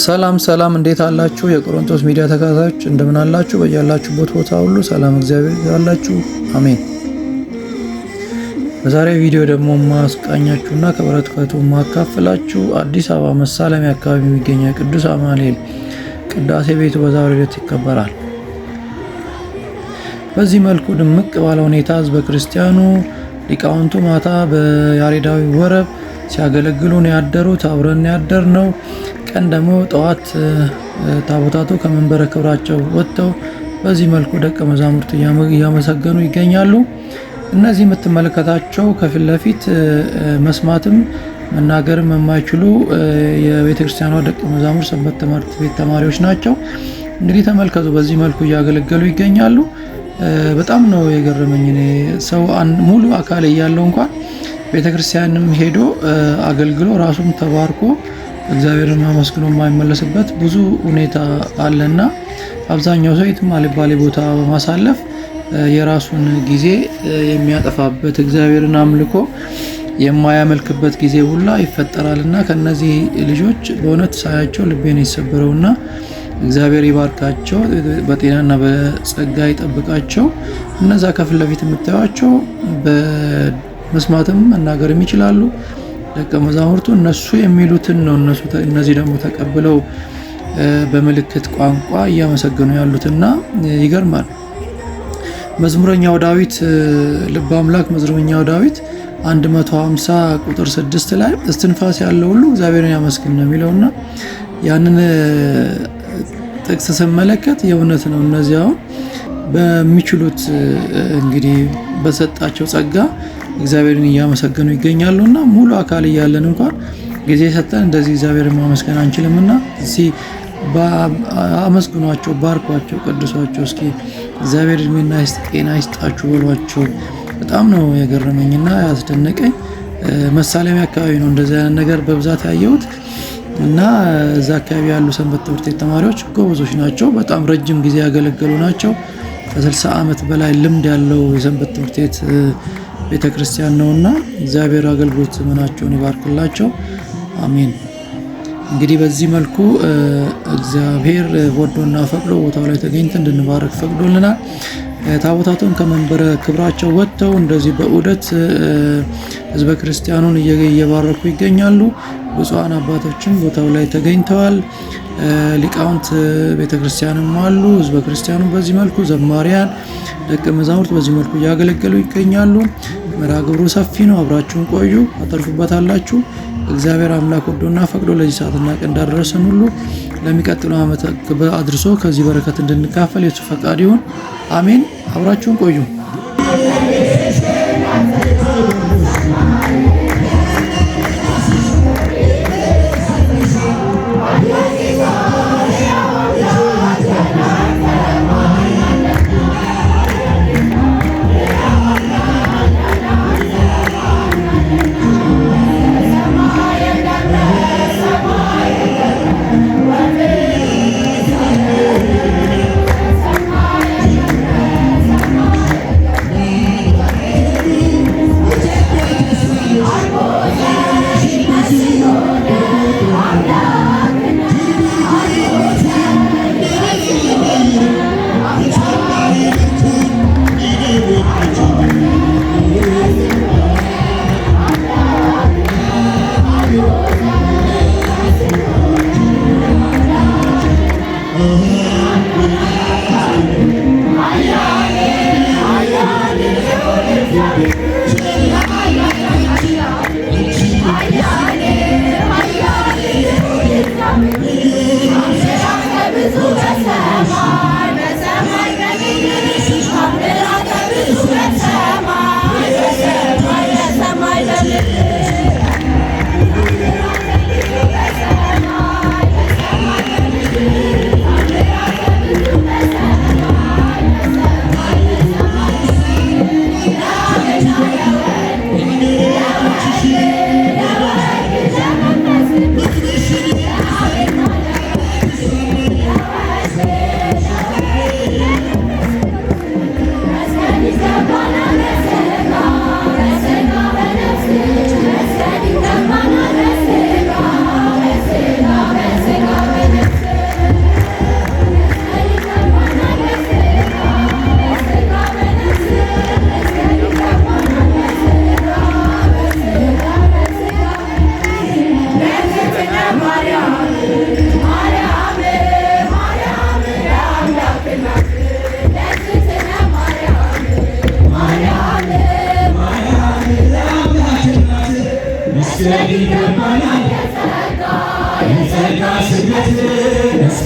ሰላም ሰላም፣ እንዴት አላችሁ? የቆሮንቶስ ሚዲያ ተከታታዮች እንደምን አላችሁ? በያላችሁበት ቦታ ሁሉ ሰላም እግዚአብሔር ይዛላችሁ፣ አሜን። በዛሬው ቪዲዮ ደግሞ ማስቃኛችሁና ከበረከቱ ማካፈላችሁ አዲስ አበባ መሳለሚያ አካባቢ የሚገኘው የቅዱስ አማኑኤል ቅዳሴ ቤቱ በዛሬው ዕለት ይከበራል። በዚህ መልኩ ድምቅ ባለ ሁኔታ ህዝበ ክርስቲያኑ ሊቃውንቱ ማታ በያሬዳዊ ወረብ ሲያገለግሉን ያደሩት አብረን ያደር ነው። ቀን ደግሞ ጠዋት ታቦታቱ ከመንበረ ክብራቸው ወጥተው በዚህ መልኩ ደቀ መዛሙርት እያመሰገኑ ይገኛሉ። እነዚህ የምትመለከታቸው ከፊት ለፊት መስማትም መናገርም የማይችሉ የቤተክርስቲያኗ ደቀ መዛሙርት ሰንበት ትምህርት ቤት ተማሪዎች ናቸው። እንግዲህ ተመልከቱ፣ በዚህ መልኩ እያገለገሉ ይገኛሉ። በጣም ነው የገረመኝ። ሰው ሙሉ አካል እያለው እንኳን ቤተክርስቲያንም ሄዶ አገልግሎ ራሱም ተባርኮ እግዚአብሔርን ማመስገን የማይመለስበት ብዙ ሁኔታ አለና አብዛኛው ሰው የትም አልባሌ ቦታ በማሳለፍ የራሱን ጊዜ የሚያጠፋበት እግዚአብሔርን አምልኮ የማያመልክበት ጊዜ ሁላ ይፈጠራልና ከነዚህ ልጆች በእውነት ሳያቸው ልቤን የተሰበረውና እግዚአብሔር ይባርካቸው፣ በጤናና በጸጋ ይጠብቃቸው። እነዛ ከፊት ለፊት የምታዩቸው በመስማትም መናገርም ይችላሉ ደቀ መዛሙርቱ። እነሱ የሚሉትን ነው እነዚህ ደግሞ ተቀብለው በምልክት ቋንቋ እያመሰገኑ ያሉትና ይገርማል። መዝሙረኛው ዳዊት ልበ አምላክ መዝሙረኛው ዳዊት 150 ቁጥር 6 ላይ እስትንፋስ ያለው ሁሉ እግዚአብሔርን ያመስግን ነው የሚለውና ያንን ጥቅስ ስመለከት የእውነት ነው። እነዚህ አሁን በሚችሉት እንግዲህ በሰጣቸው ጸጋ እግዚአብሔርን እያመሰገኑ ይገኛሉና ሙሉ አካል እያለን እንኳን ጊዜ ሰጠን እንደዚህ እግዚአብሔርን ማመስገን አንችልምና እዚህ አመስግኗቸው፣ ባርኳቸው፣ ቀድሷቸው። እስኪ እግዚአብሔር እድሜና ጤና ይስጣችሁ በሏቸው። በጣም ነው የገረመኝና ያስደነቀኝ። መሳለሚያ አካባቢ ነው እንደዚህ አይነት ነገር በብዛት ያየሁት እና እዛ አካባቢ ያሉ ሰንበት ትምህርት ቤት ተማሪዎች ጎበዞች ናቸው። በጣም ረጅም ጊዜ ያገለገሉ ናቸው። ከ60 ዓመት በላይ ልምድ ያለው የሰንበት ትምህርት ቤት ቤተክርስቲያን ነውና እግዚአብሔር አገልግሎት ዘመናቸውን ይባርክላቸው፣ አሜን። እንግዲህ በዚህ መልኩ እግዚአብሔር ወዶና ፈቅዶ ቦታው ላይ ተገኝተን እንድንባረክ ፈቅዶልናል። ታቦታቱን ከመንበረ ክብራቸው ወጥተው እንደዚህ በዑደት ህዝበ ክርስቲያኑን እየባረኩ ይገኛሉ። ብፁዓን አባቶችም ቦታው ላይ ተገኝተዋል። ሊቃውንት ቤተክርስቲያንም አሉ። ህዝበ ክርስቲያኑ በዚህ መልኩ ዘማሪያን፣ ደቀ መዛሙርት በዚህ መልኩ እያገለገሉ ይገኛሉ። መርሃ ግብሩ ሰፊ ነው። አብራችሁን ቆዩ፣ አተርፉበታላችሁ። እግዚአብሔር አምላክ ወዶና ፈቅዶ ለዚህ ሰዓትና ቀን እንዳደረሰን ሁሉ ለሚቀጥለው ዓመት አድርሶ ከዚህ በረከት እንድንካፈል የሱ ፈቃድ ይሁን፣ አሜን። አብራችሁን ቆዩ።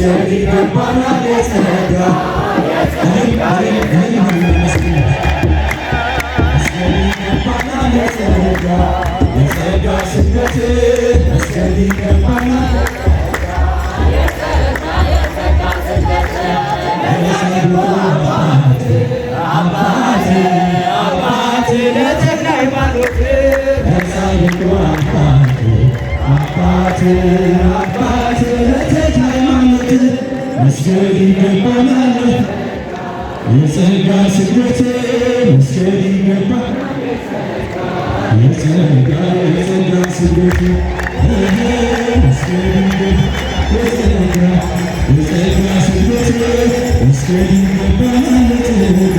መስገድ ይገባናል የጸጋ የጸጋ ስግደት መስገድ ይገባናል አባቴ ለተክለ ሃይማኖት አባቴ ለተክለ ሃይማኖት መስገድ ይገባናል የጸጋ ስግደት መስገድ ይገባናል የጸጋ ስግደት መስገድ ይገባናል የጸጋ ስግደት መስገድ ይገባናል የጸጋ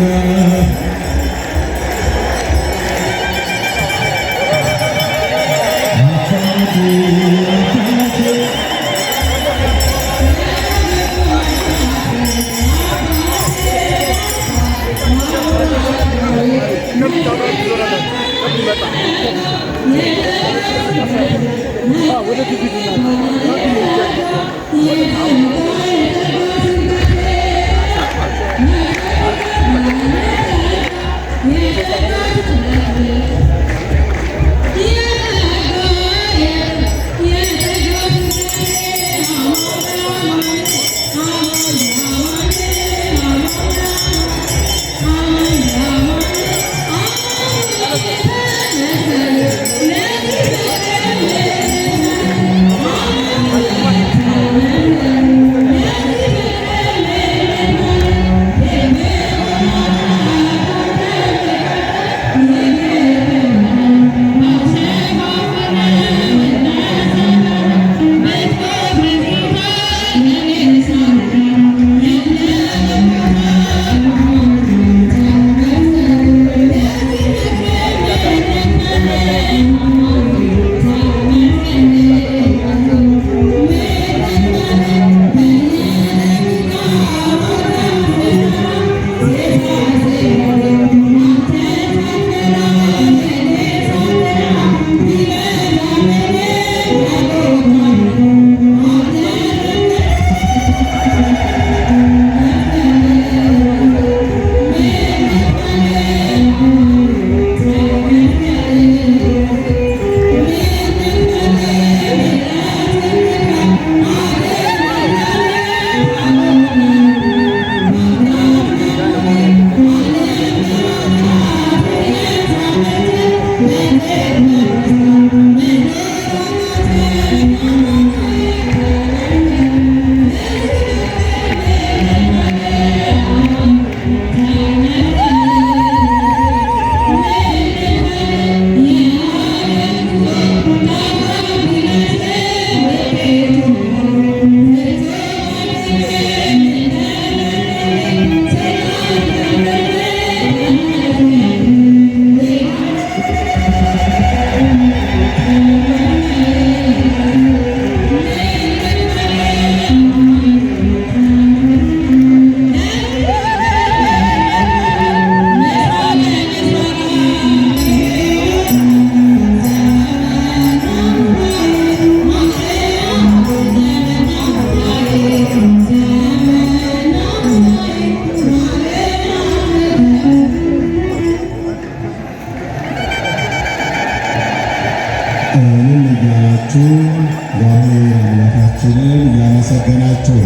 እያመሰገናችሁ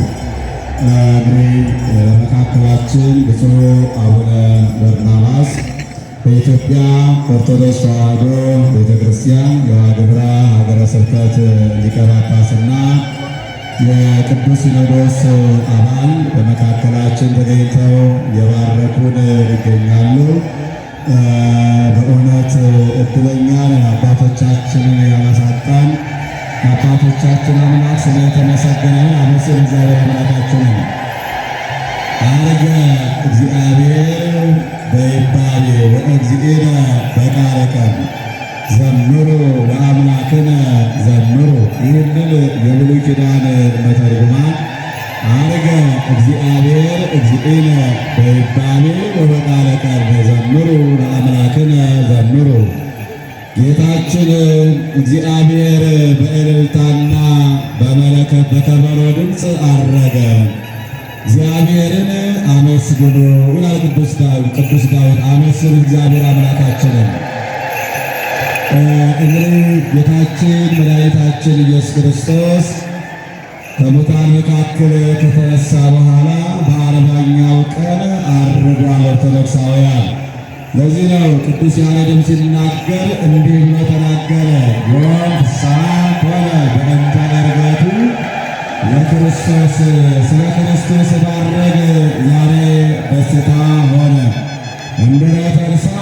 በመካከላችን ብፁዕ አቡነ በርናባስ በኢትዮጵያ ኦርቶዶክስ ተዋሕዶ ቤተክርስቲያን የዋግኽምራ ሀገረ ስብከት ሊቀ ጳጳስና የቅዱስ ሲኖዶስ አባል በመካከላችን ተገኝተው የባረኩን ይገኛሉ። በእውነት እድለኛ ነን። አባቶቻችንን ያላሳጣን አባቶቻችን አምላክ ስለ ተመሰገነ አመስግን እግዚአብሔር አምላካችንን። አርገ እግዚአብሔር በይባቤ ወእግዚእነ በቃለ ቀን ዘምሩ ለአምላክነ ዘምሩ። ይህንን የብሉይ ኪዳን መተርጉማን አርገ እግዚአብሔር እግዚእነ በይባቤ ወበቃለ ቀን ዘምሩ ለአምላክነ ዘምሩ። ጌታችን እግዚአብሔር በእልልታና በመለከት በከበሮ ድምፅ አረገ። እግዚአብሔርን አመስግኑ ይላል ቅዱስ ዳዊት። አመስግኑ እግዚአብሔር አምላካችንን። እንግዲህ ጌታችን መድኃኒታችን ኢየሱስ ክርስቶስ ከሙታን መካከል ከተነሳ በኋላ በአርባኛው ቀን አርጓል። ኦርቶዶክሳውያን ለዚህ ነው ቅዱስ ያሬድም ሲናገር እንዲህ ብሎ ተናገረ። ዮም ፍስሐ ኮነ በእንተ ዕርገቱ ለክርስቶስ፣ ስለ ክርስቶስ ባረግ ዛሬ ደስታ ሆነ። እምድኅረ ተንሥአ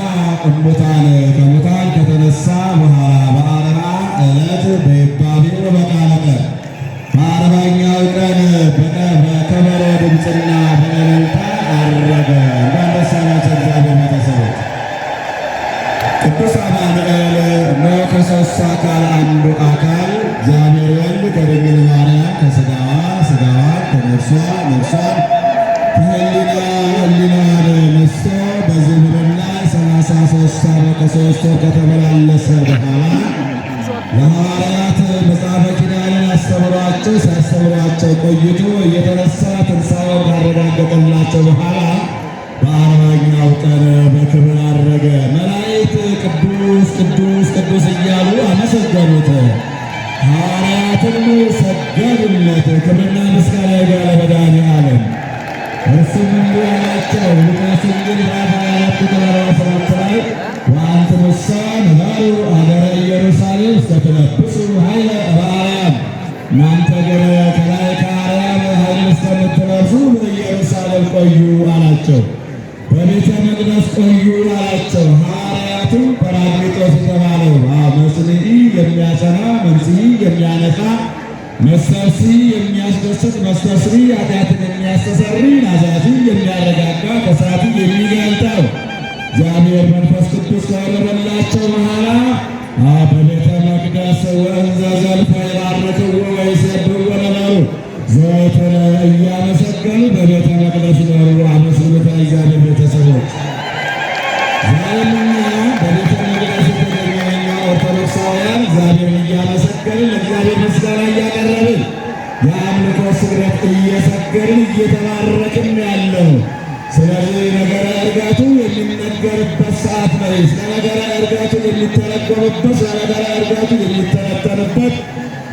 እሙታን ከሙታን ከተነሳ በኋላ በአርባ ዕለት በይባቤው በቃለ ቀን በአርባኛው ቀን በከበሮ ድምፅና በእልልታ አረገ። እንኳን ደስ አላችሁ እግዚአብሔር ቤተሰቦች። ቅዱስ አማኑኤል እነሆ ከሦስቱ አካል አንዱ አካል እግዚአብሔር ወልድ ከድንግል ማርያም ከሥጋዋ ሥጋዋን ከነፍሷ ነፍሷን ከሕሊናዋን ነስቶ በዚህ ምድር ላይ 33 ዓመት ከ3 ወር ከተመላለሰ በኋላ ለሐዋርያት መጽሐፈ ኪዳንን አስተምሯቸው ሲያስተምሯቸው ቆይቶ እየተነሳ ትንሣኤውን ካረጋገጠላቸው በኋላ በአርባኛው ቀን በክብር አረገ። መላእክት ቅዱስ ቅዱስ ቅዱስ እያሉ አመሰገኑት። ሐዋርያትም ሰገዱለት። ክብርና ምስጋና ይግባው ለመድኃኔዓለም። እርሱም እንዲህ አላቸው። ሉቃስ ወንጌል ምዕራፍ 24 ቁጥር 47 ላይ ወአንትሙሰ ንበሩ አገረ ኢየሩሳሌም እስከ ትለብሱ ኃይለ በአርያም፣ እናንተ ግን ከላይ ከአርያም ኃይል እስከምትለብሱ በኢየሩሳሌም ቆዩ አላቸው። በቤተ መቅደስ ቆዩ አላቸው። ሐዋርያቱም ጰራቅሊጦስ የተባለው መጽንዒ የሚያጸና መንጽሒ የሚያነጻ መስተስሪ የሚያስደስት መስተስሪ ኃጢአትን የሚያስተሰሪ ናዛዚ የሚያረጋጋ ከሳቲ የሚገልጠው እግዚአብሔር መንፈስ ቅዱስ ከወረደላቸው በኋላ በቤተ መቅደስ ወእንዘ ዘልፈ ይባርክዎ ወይሴብሕዎ ነበሩ። ዘወትር እያመሰገኑ በቤተ መቅደስ ኖሩ። አመስግኑት እግዚአብሔር ቤተሰቦች። ዛሬም እኛ በቤተ መቅደስ የተገኘ ኦርቶዶክሳውያን እግዚአብሔርን እያመሰገንን ለእግዚአብሔር ምስጋና እያቀረብን የአምልኮ ስግደት እየሰገድን እየተባረክን ያለው። ስለዚህ ነገረ ዕርገቱ የሚነገርበት ሰዓት ነው። ስለ ነገረ ዕርገቱ የሚተረጎምበት፣ ስለ ነገረ ዕርገቱ የሚተነተንበት፣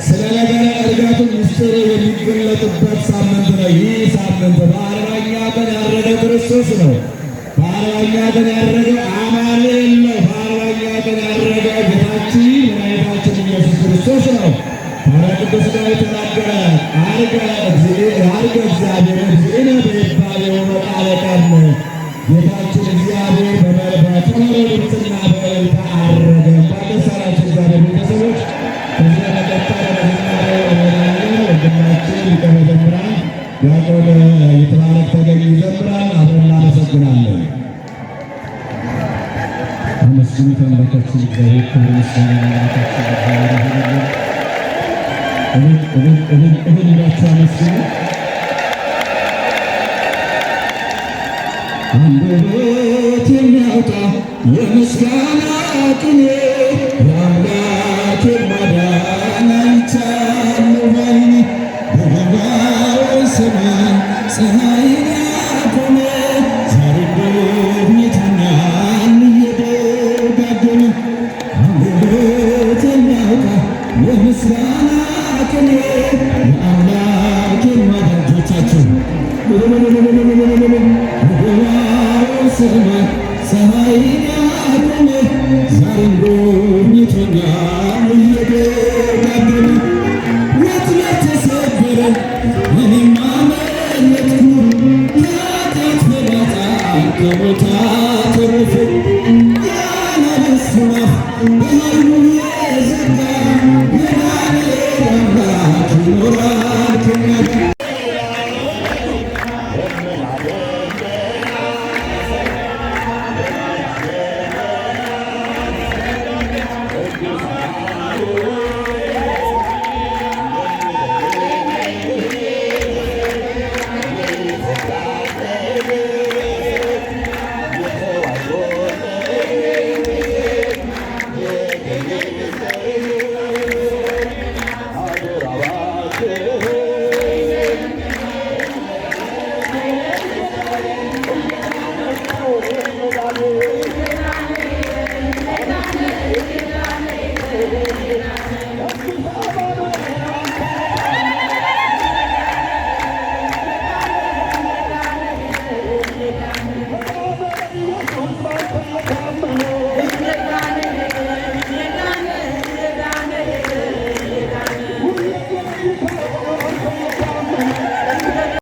ስለ ነገረ ዕርገቱ ምስጢር የሚገለጥበት ሳምንት ነው። ይህ ሳምንት በአርባኛ ቀን ያረገ ክርስቶስ ነው። በአርባኛ ቀን ያረገ አማኑኤል ነው። በአርባኛ ቀን ያረገ ጌታችን መድኃኒታችን ኢየሱስ ክርስቶስ ነው። ቅዱስ ዳዊት ተናገረ። አርገ እግዚአብሔር እግዚእነ በይባቤው በቃለ ቀን፣ ጌታችን እግዚአብሔር በከበሮ ድምፅና በእልልታ አረገ። እንኳን ደስ አላችሁ እግዚአብሔር ቤተሰቦች። ከዚህ በመቀጠል በዝማሬው እንሄዳለን። ወንድማችን ሊቀ መዘምራን ዲያቆን ይትባረክ ተገኝ ይዘምራል። አብረን እናመሰግናለን። አመስግኑት አምላካችን እግዚአብሔር። ክብር ምስጋና አምላካችን እግዚአብሔር ይሁንልን። እልል ብላችሁ አመስግኑ። አንደበት የሚያወጣ የምስጋና ቅኔ የአምላኬን ማዳን አይቻለሁ ባይኔ። በገባው ሰማይ ፀሐይን ያቆመ ዛሬ ጎብኝቶኛል እየደጋገመ። አንደበት የሚያወጣ የምስጋና ቅኔ የአምላኬን ማዳን እጆቻችሁ ሰማይ